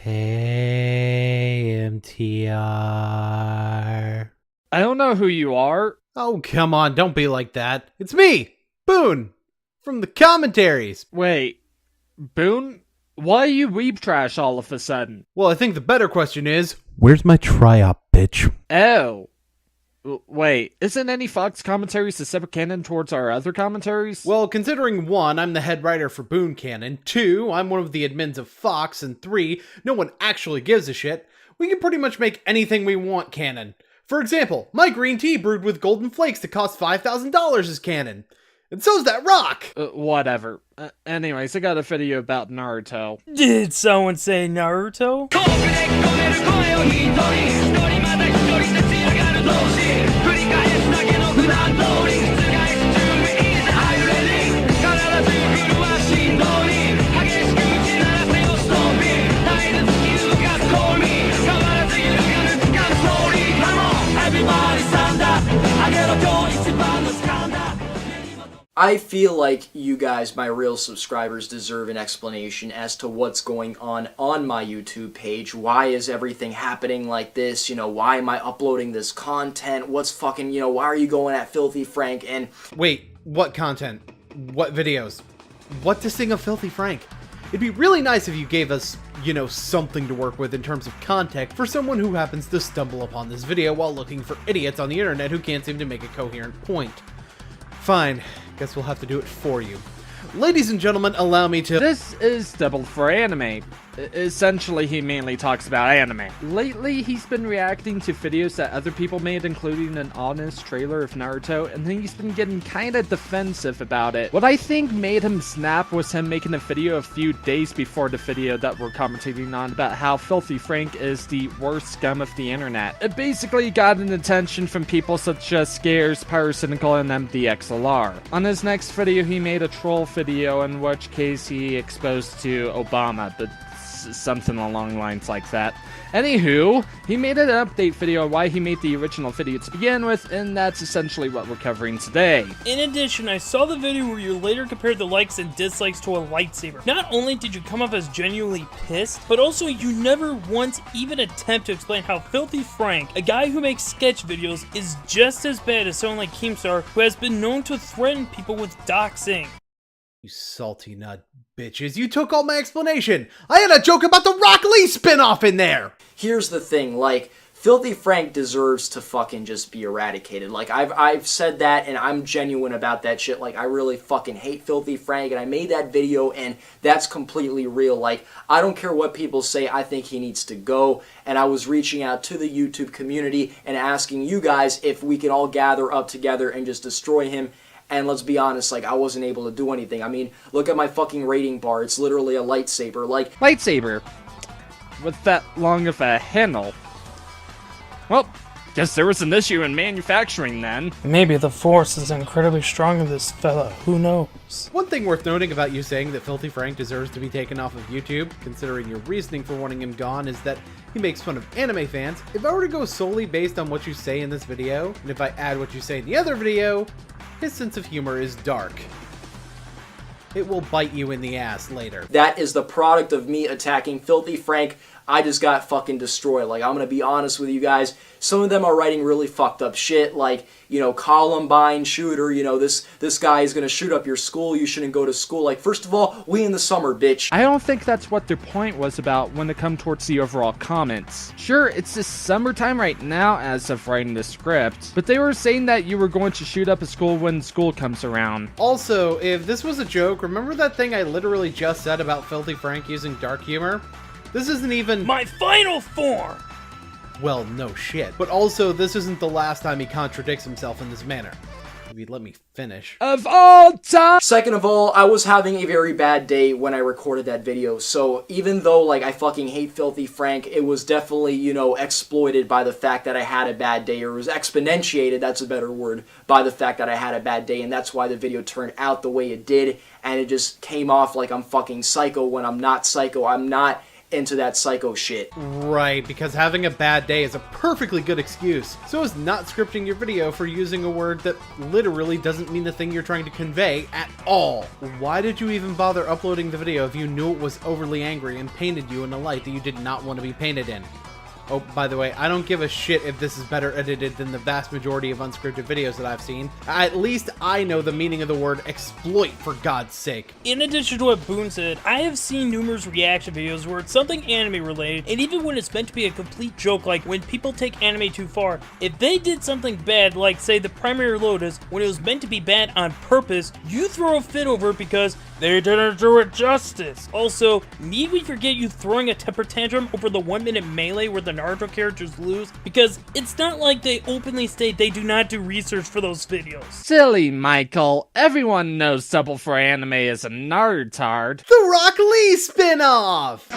Hey, MTR. I don't know who you are. Oh, come on, don't be like that. It's me, Boon, from the commentaries. Wait, Boon? Why are you weeb trash all of a sudden? Well, I think the better question is, where's my try-op, bitch? Oh. Wait, isn't any F.O.X commentaries a separate canon towards our other commentaries? Well, considering 1, I'm the head writer for Boon Canon, 2, I'm one of the admins of F.O.X, and 3, no one actually gives a shit, we can pretty much make anything we want canon. For example, my green tea brewed with golden flakes that cost $5,000 is canon. And so's that rock! Whatever. Anyways, I got a video about Naruto. Did someone say Naruto? I feel like you guys, my real subscribers, deserve an explanation as to what's going on my YouTube page. Why is everything happening like this? You know, why am I uploading this content? What's fucking, you know, why are you going at Filthy Frank? And wait, what content? What videos? What's this thing of Filthy Frank? It'd be really nice if you gave us, you know, something to work with in terms of context for someone who happens to stumble upon this video while looking for idiots on the internet who can't seem to make a coherent point. Fine, guess we'll have to do it for you. Ladies and gentlemen, allow me to— This is Double for Anime. Essentially, he mainly talks about anime. Lately, he's been reacting to videos that other people made, including an honest trailer of Naruto, and then he's been getting kinda defensive about it. What I think made him snap was him making a video a few days before the video that we're commentating on about how Filthy Frank is the worst scum of the internet. It basically got an attention from people such as Scares, Pyrocynical, and MDXLR. On his next video, he made a troll video in which case he exposed to Obama, but something along lines like that. Anywho, he made an update video on why he made the original video to begin with, and that's essentially what we're covering today. In addition, I saw the video where you later compared the likes and dislikes to a lightsaber. Not only did you come off as genuinely pissed, but also you never once even attempt to explain how Filthy Frank, a guy who makes sketch videos, is just as bad as someone like Keemstar, who has been known to threaten people with doxing. You salty nut bitches, you took all my explanation! I had a joke about the Rock Lee spinoff in there! here's the thing, like, Filthy Frank deserves to fucking just be eradicated. Like, I've said that, and I'm genuine about that shit. Like, I really fucking hate Filthy Frank, and I made that video, and that's completely real. Like, I don't care what people say, I think he needs to go, and I was reaching out to the YouTube community and asking you guys if we could all gather up together and just destroy him. And let's be honest, like, I wasn't able to do anything. I mean, look at my fucking rating bar. It's literally a lightsaber. Like, Lightsaber? With that long of a handle? Well, guess there was an issue in manufacturing then. Maybe the Force is incredibly strong in this fella, who knows? One thing worth noting about you saying that Filthy Frank deserves to be taken off of YouTube, considering your reasoning for wanting him gone, is that he makes fun of anime fans. If I were to go solely based on what you say in this video, and if I add what you say in the other video, his sense of humor is dark. It will bite you in the ass later. that is the product of me attacking Filthy Frank. I just got fucking destroyed. Like, I'm gonna be honest with you guys. Some of them are writing really fucked up shit, like, you know, Columbine shooter, you know, this guy is gonna shoot up your school, you shouldn't go to school. Like, first of all, we in the summer, bitch. I don't think that's what their point was about when it comes towards the overall comments. Sure, it's the summertime right now as of writing the script, but they were saying that you were going to shoot up a school when school comes around. Also, if this was a joke, remember that thing I literally just said about Filthy Frank using dark humor? This isn't even— My final form! well, no shit. But also, this isn't the last time he contradicts himself in this manner. If you'd let me finish. Of all time! Second of all, I was having a very bad day when I recorded that video, so even though, like, I fucking hate Filthy Frank, it was definitely, you know, exploited by the fact that I had a bad day, or it was exponentiated, that's a better word, by the fact that I had a bad day, and that's why the video turned out the way it did, and it just came off like I'm fucking psycho when I'm not psycho. I'm not into that psycho shit. Right, because having a bad day is a perfectly good excuse. So is not scripting your video for using a word that literally doesn't mean the thing you're trying to convey at all. Why did you even bother uploading the video if you knew it was overly angry and painted you in a light that you did not want to be painted in? Oh, by the way, I don't give a shit if this is better edited than the vast majority of unscripted videos that I've seen. At least I know the meaning of the word exploit, for God's sake. In addition to what Boon said, I have seen numerous reaction videos where it's something anime related, and even when it's meant to be a complete joke, like when people take anime too far, if they did something bad, like say the Primary Lotus, when it was meant to be bad on purpose, you throw a fit over it because they didn't do it justice. Also, need we forget you throwing a temper tantrum over the 1 minute melee where the Naruto characters lose? Because it's not like they openly state they do not do research for those videos. Silly Michael, everyone knows Double for Anime is a nerdtard. The Rock Lee spin-off!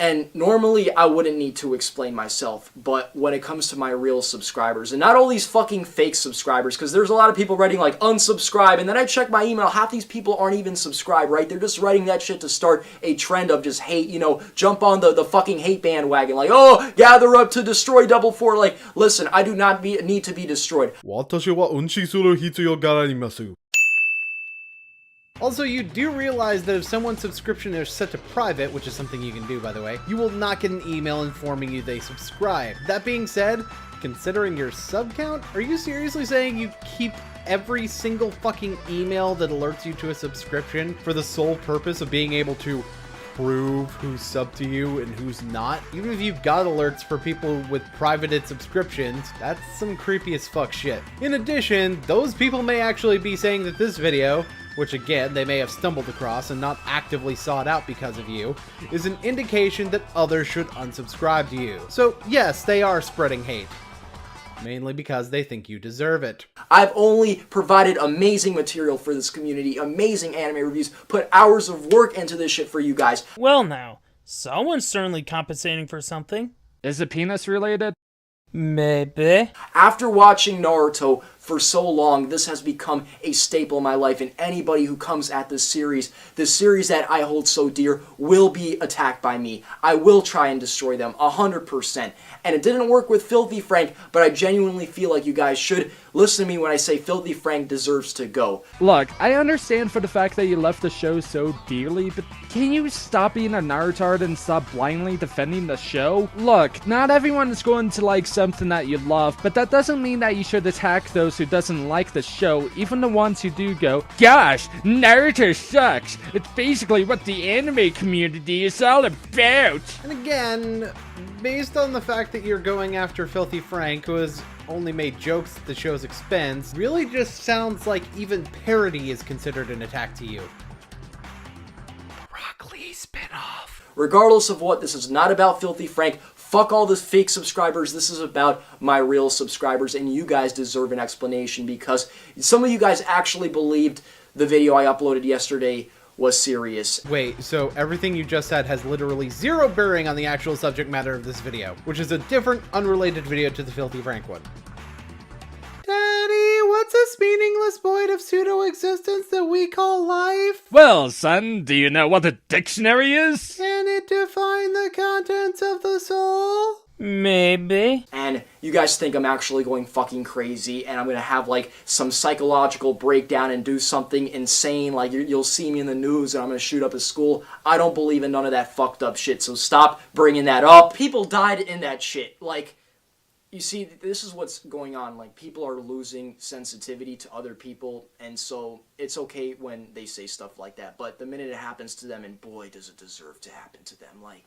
And normally I wouldn't need to explain myself, but when it comes to my real subscribers, and not all these fucking fake subscribers, because there's a lot of people writing like unsubscribe, and then I check my email, half these people aren't even subscribed, right? They're just writing that shit to start a trend of just hate, you know, jump on the fucking hate bandwagon, like, oh, gather up to destroy Double Four. Like, listen, I do not need to be destroyed. 私は運指する必要があります。 Also, you do realize that if someone's subscription is set to private, which is something you can do, by the way, you will not get an email informing you they subscribe. That being said, considering your sub count, are you seriously saying you keep every single fucking email that alerts you to a subscription for the sole purpose of being able to prove who's sub to you and who's not? Even if you've got alerts for people with privated subscriptions, that's some creepy as fuck shit. In addition, those people may actually be saying that this video, which again, they may have stumbled across and not actively sought out because of you, is an indication that others should unsubscribe to you. So yes, they are spreading hate. Mainly because they think you deserve it. I've only provided amazing material for this community, amazing anime reviews, put hours of work into this shit for you guys. Well now, someone's certainly compensating for something. Is it penis related? Maybe. After watching Naruto for so long, this has become a staple in my life, and anybody who comes at this series that I hold so dear, will be attacked by me. I will try and destroy them, 100%. And it didn't work with Filthy Frank, but I genuinely feel like you guys should listen to me when I say Filthy Frank deserves to go. Look, I understand for the fact that you left the show so dearly, but can you stop being a nerdtard and stop blindly defending the show? Look, not everyone is going to like something that you love, but that doesn't mean that you should attack those who doesn't like the show, even the ones who do go, gosh, Naruto sucks. It's basically what the anime community is all about. And again, based on the fact that you're going after Filthy Frank, who has only made jokes at the show's expense, really just sounds like even parody is considered an attack to you. The Rock Lee spinoff. Regardless of what, this is not about Filthy Frank. Fuck all the fake subscribers. This is about my real subscribers, and you guys deserve an explanation because some of you guys actually believed the video I uploaded yesterday was serious. Wait, so everything you just said has literally zero bearing on the actual subject matter of this video, which is a different, unrelated video to the Filthy Frank one. Daddy, what's this meaningless void of pseudo-existence that we call life? Well, son, do you know what a dictionary is? Can it define the contents of the soul? Maybe. And you guys think I'm actually going fucking crazy and I'm gonna have like some psychological breakdown and do something insane, like you'll see me in the news and I'm gonna shoot up a school. I don't believe in none of that fucked up shit, so stop bringing that up. People died in that shit. Like, you see, this is what's going on. Like, people are losing sensitivity to other people, and so it's okay when they say stuff like that. But the minute it happens to them, and boy, does it deserve to happen to them. Like,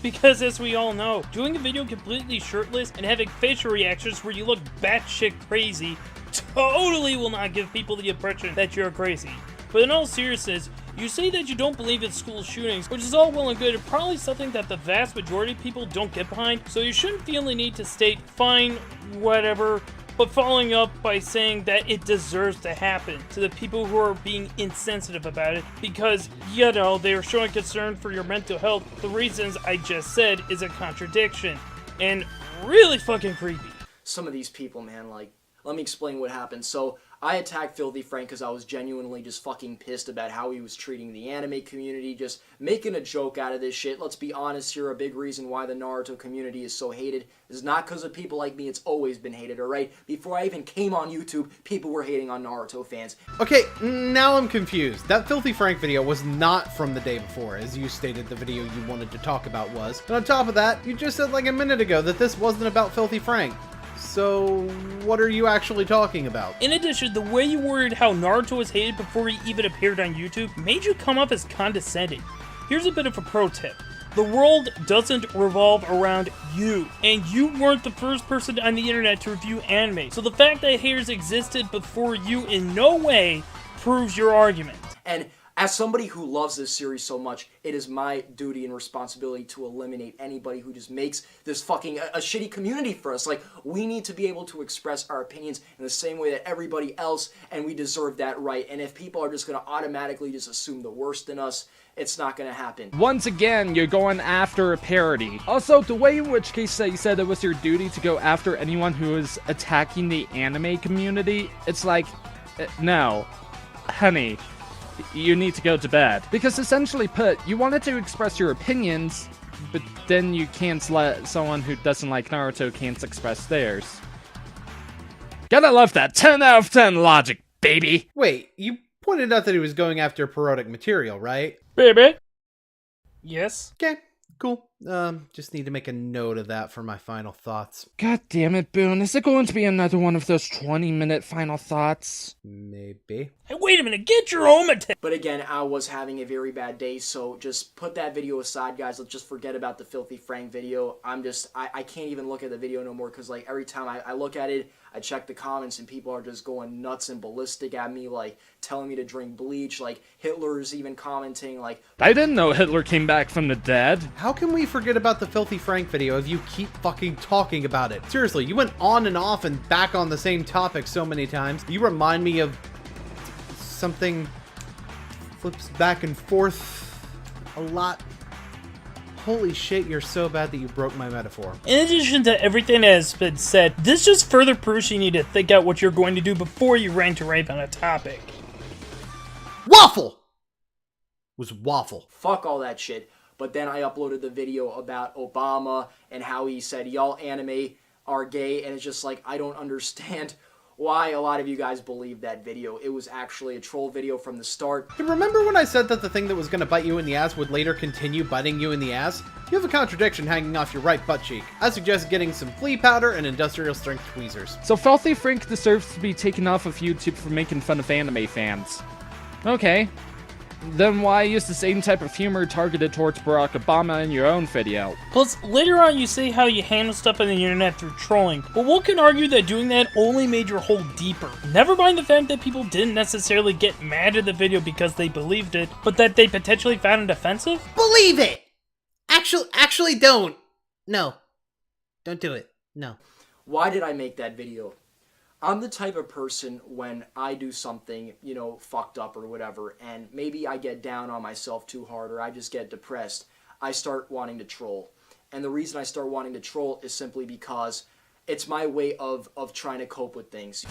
Because as we all know, doing a video completely shirtless and having facial reactions where you look batshit crazy totally will not give people the impression that you're crazy. But in all seriousness, you say that you don't believe in school shootings, which is all well and good, and probably something that the vast majority of people don't get behind, so you shouldn't feel the need to state, fine, whatever, but following up by saying that it deserves to happen to the people who are being insensitive about it, because, you know, they are showing concern for your mental health. The reasons I just said is a contradiction, and really fucking creepy. some of these people, man, like, let me explain what happened. So I attacked Filthy Frank because I was genuinely just fucking pissed about how he was treating the anime community, just making a joke out of this shit. Let's be honest here, a big reason why the Naruto community is so hated is not because of people like me, it's always been hated, alright? Before I even came on YouTube, people were hating on Naruto fans. Okay, now I'm confused. That Filthy Frank video was not from the day before, as you stated the video you wanted to talk about was. And on top of that, you just said like a minute ago that this wasn't about Filthy Frank. So, what are you actually talking about? In addition, the way you worded how Naruto was hated before he even appeared on YouTube made you come off as condescending. Here's a bit of a pro tip. The world doesn't revolve around you, and you weren't the first person on the internet to review anime, so the fact that haters existed before you in no way proves your argument. And as somebody who loves this series so much, it is my duty and responsibility to eliminate anybody who just makes this fucking a shitty community for us. Like, we need to be able to express our opinions in the same way that everybody else, and we deserve that right. And if people are just going to automatically just assume the worst in us, it's not going to happen. Once again, you're going after a parody. Also, the way in which case that you said it was your duty to go after anyone who is attacking the anime community, it's like, no, honey, you need to go to bed. Because essentially put, you wanted to express your opinions, but then you can't let someone who doesn't like Naruto can't express theirs. Gotta love that 10 out of 10 logic, baby! Wait, you pointed out that he was going after parodic material, right? Baby? Yes? Okay, cool. Just need to make a note of that for my final thoughts. God damn it, Boon. Is it going to be another one of those 20-minute final thoughts? Maybe. Hey, wait a minute, get your own material! But again, I was having a very bad day, so just put that video aside, guys. Let's just forget about the Filthy Frank video. I can't even look at the video no more, because like every time I look at it, I check the comments and people are just going nuts and ballistic at me, like telling me to drink bleach, like Hitler's even commenting, like... I didn't know Hitler came back from the dead. How can we forget about the Filthy Frank video if you keep fucking talking about it? Seriously, you went on and off and back on the same topic so many times. You remind me of something flips back and forth a lot. Holy shit, you're so bad that you broke my metaphor. In addition to everything that has been said, this just further proves you need to think out what you're going to do before you rant to rave on a topic. Waffle! Was waffle. Fuck all that shit. But then I uploaded the video about Obama and how he said, y'all anime are gay, and it's just like, I don't understand why a lot of you guys believe that video. It was actually a troll video from the start. Hey, remember when I said that the thing that was going to bite you in the ass would later continue biting you in the ass? You have a contradiction hanging off your right butt cheek. I suggest getting some flea powder and industrial strength tweezers. So Filthy Frank deserves to be taken off of YouTube for making fun of anime fans. Okay. Then why use the same type of humor targeted towards Barack Obama in your own video? Plus, later on you say how you handle stuff on the internet through trolling, but one can argue that doing that only made your hole deeper. Never mind the fact that people didn't necessarily get mad at the video because they believed it, but that they potentially found it offensive? Believe it! Actually don't. No. Don't do it. No. Why did I make that video? I'm the type of person when I do something, you know, fucked up or whatever, and maybe I get down on myself too hard or I just get depressed, I start wanting to troll. And the reason I start wanting to troll is simply because it's my way of trying to cope with things.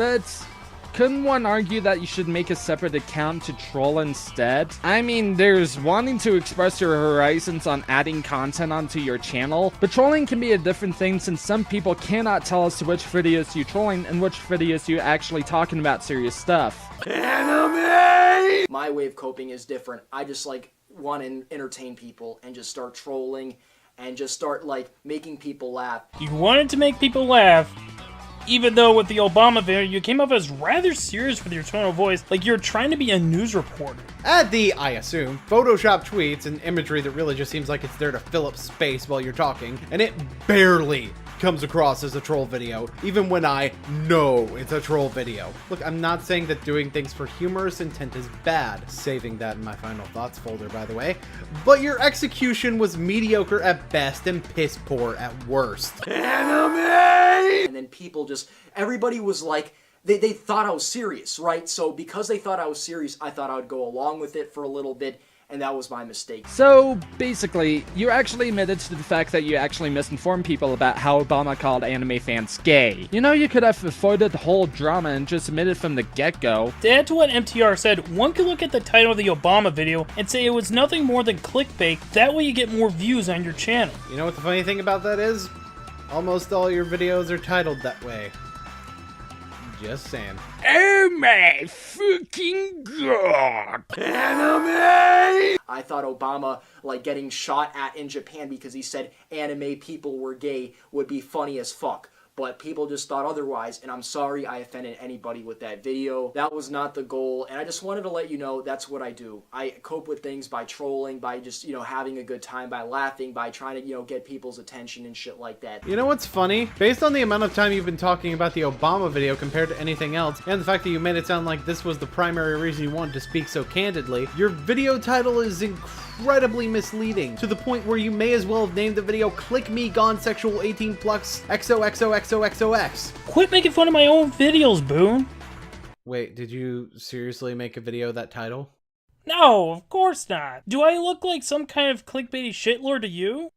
Couldn't one argue that you should make a separate account to troll instead? I mean, there's wanting to express your horizons on adding content onto your channel, but trolling can be a different thing since some people cannot tell us which videos you trolling and which videos you actually talking about serious stuff. Anime! My way of coping is different. I just like want to entertain people and just start trolling and just start like making people laugh. You wanted to make people laugh, even though with the Obama video, you came off as rather serious with your tone of voice, like you're trying to be a news reporter. Add the, I assume, Photoshop tweets and imagery that really just seems like it's there to fill up space while you're talking, and it barely comes across as a troll video, even when I know it's a troll video. Look, I'm not saying that doing things for humorous intent is bad, saving that in my final thoughts folder, by the way, but your execution was mediocre at best and piss poor at worst. Anime! And then people just, everybody was like, they thought I was serious, right? So because they thought I was serious, I thought I would go along with it for a little bit, and that was my mistake. So, basically, you actually admitted to the fact that you actually misinformed people about how Obama called anime fans gay. You know, you could have avoided the whole drama and just admitted from the get-go. To add to what MTR said, one could look at the title of the Obama video and say it was nothing more than clickbait. That way you get more views on your channel. You know what the funny thing about that is? Almost all your videos are titled that way. Just saying. Oh my fucking god! Anime! I thought Obama, like, getting shot at in Japan because he said anime people were gay would be funny as fuck. But people just thought otherwise, and I'm sorry I offended anybody with that video. That was not the goal, and I just wanted to let you know that's what I do. I cope with things by trolling, by just, you know, having a good time, by laughing, by trying to, you know, get people's attention and shit like that. You know what's funny? Based on the amount of time you've been talking about the Obama video compared to anything else, and the fact that you made it sound like this was the primary reason you wanted to speak so candidly, your video title is incredibly misleading, to the point where you may as well have named the video "Click Me Gone Sexual 18 Plus XOXOXOXOX." Quit making fun of my own videos, Boon. Wait, did you seriously make a video that title? No, of course not. Do I look like some kind of clickbaity shitlord to you?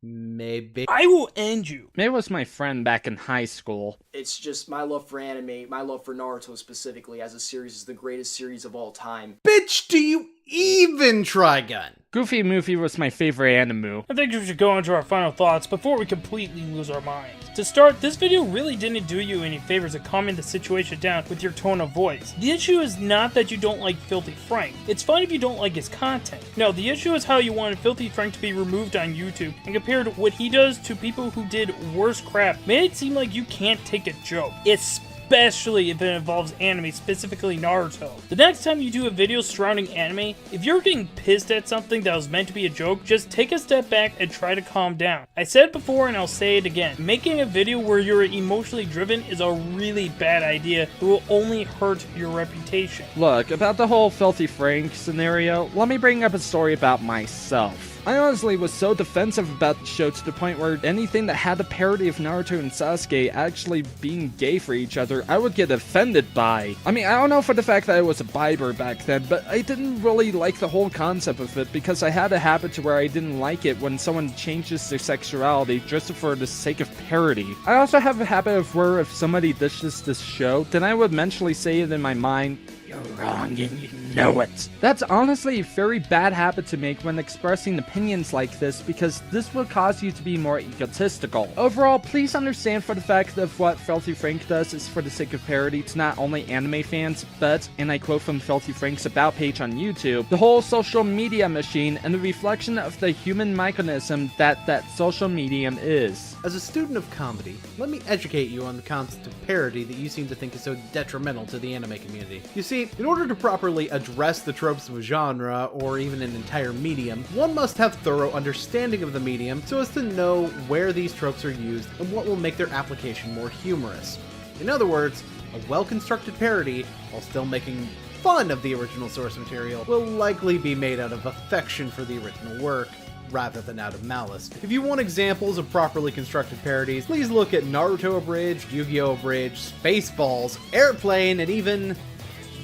Maybe. I will end you. May was my friend back in high school. It's just my love for anime, my love for Naruto specifically as a series is the greatest series of all time. Bitch, do you even Trigun? Goofy Movie was my favorite anime. I think we should go into our final thoughts before we completely lose our minds. To start, this video really didn't do you any favors to calming the situation down with your tone of voice. The issue is not that you don't like Filthy Frank. It's fine if you don't like his content. No, the issue is how you wanted Filthy Frank to be removed on YouTube and compared what he does to people who did worse crap made it seem like you can't take a joke. Especially if it involves anime, specifically Naruto. The next time you do a video surrounding anime, if you're getting pissed at something that was meant to be a joke, just take a step back and try to calm down. I said it before and I'll say it again. Making a video where you're emotionally driven is a really bad idea. It will only hurt your reputation. Look, about the whole Filthy Frank scenario, let me bring up a story about myself. I honestly was so defensive about the show to the point where anything that had a parody of Naruto and Sasuke actually being gay for each other, I would get offended by. I mean, I don't know for the fact that I was a biber back then, but I didn't really like the whole concept of it because I had a habit to where I didn't like it when someone changes their sexuality just for the sake of parody. I also have a habit of where if somebody dishes this show, then I would mentally say it in my mind, "You're wrong and you know it." That's honestly a very bad habit to make when expressing opinions like this because this will cause you to be more egotistical. Overall, please understand for the fact that what Filthy Frank does is for the sake of parody to not only anime fans, but, and I quote from Filthy Frank's About page on YouTube, the whole social media machine and the reflection of the human mechanism that social medium is. As a student of comedy, let me educate you on the concept of parody that you seem to think is so detrimental to the anime community. You see, in order to properly address the tropes of a genre, or even an entire medium, one must have thorough understanding of the medium so as to know where these tropes are used and what will make their application more humorous. In other words, a well-constructed parody, while still making fun of the original source material, will likely be made out of affection for the original work, rather than out of malice. If you want examples of properly constructed parodies, please look at Naruto Abridged, Yu-Gi-Oh! Abridged, Spaceballs, Airplane, and even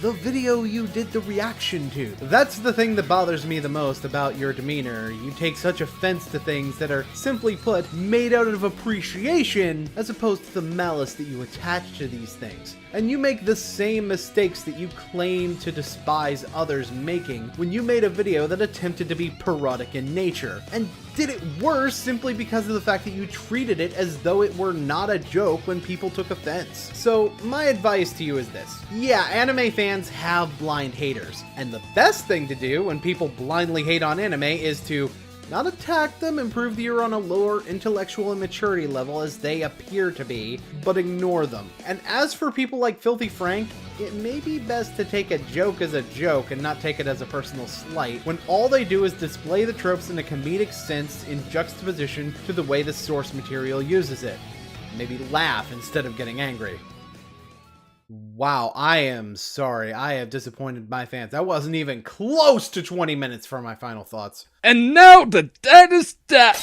the video you did the reaction to. That's the thing that bothers me the most about your demeanor. You take such offense to things that are, simply put, made out of appreciation, as opposed to the malice that you attach to these things. And you make the same mistakes that you claim to despise others making when you made a video that attempted to be parodic in nature, and did it worse simply because of the fact that you treated it as though it were not a joke when people took offense. So my advice to you is this. Yeah, anime fans have blind haters, and the best thing to do when people blindly hate on anime is to not attack them and prove that you're on a lower intellectual and maturity level as they appear to be, but ignore them. And as for people like Filthy Frank, it may be best to take a joke as a joke and not take it as a personal slight, when all they do is display the tropes in a comedic sense in juxtaposition to the way the source material uses it. Maybe laugh instead of getting angry. Wow, I am sorry. I have disappointed my fans. That wasn't even close to 20 minutes for my final thoughts. And now the dead is dead.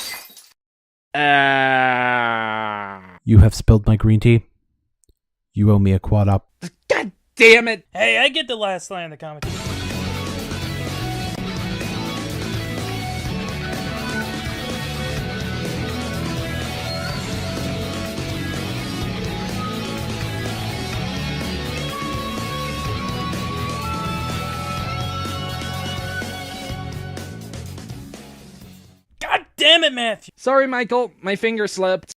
You have spilled my green tea. You owe me a quad up. God damn it. Hey, I get the last line of the commentary. it, Matthew. Sorry, Michael, my finger slipped.